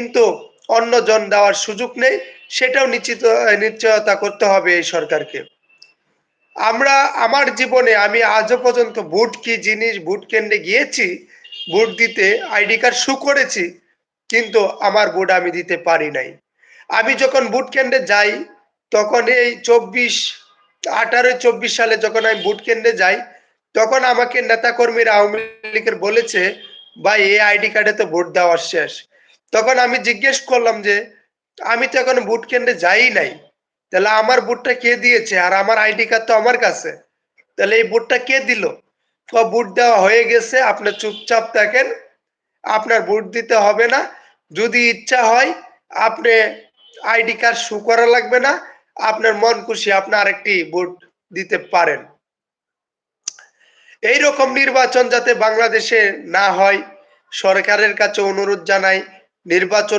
কিন্তু অন্যজন দেওয়ার সুযোগ নেই, সেটাও নিশ্চয়তা করতে হবে এই সরকারকে। আমার জীবনে আমি আজও পর্যন্ত ভোট কি জিনিস, ভোট কেন্দ্রে গিয়েছি, ভোট দিতে আইডি কার্ড শো করেছি, কিন্তু আমার ভোট আমি দিতে পারি নাই। আমি যখন ভোট কেন্দ্রে যাই, তখন এই 18-24 সালে যখন আমি ভোট কেন্দ্রে যাই, তখন আমাকে নেতাকর্মীরা আওয়ামী লীগের বলেছে, ভাই এই আইডি কার্ডে তো ভোট দেওয়া শেষ। তখন আমি জিজ্ঞেস করলাম যে, আমি তো এখন ভোট কেন্দ্রে যাই নাই, তাহলে আমার ভোটটা কে দিয়েছে? আর আমার আইডি কার্ড তো আমার কাছে, তাহলে এই ভোটটা কে দিল? ভোট দেওয়া হয়ে গেছে, আপনি চুপচাপ থাকেন, আপনার ভোট দিতে হবে না। যদি ইচ্ছা হয়, আপনি আইডি কার্ড শো করা লাগবে না, আপনার মন খুশি আপনি আরেকটি ভোট দিতে পারেন। এইরকম নির্বাচন যাতে বাংলাদেশে না হয়, সরকারের কাছে অনুরোধ জানাই, নির্বাচন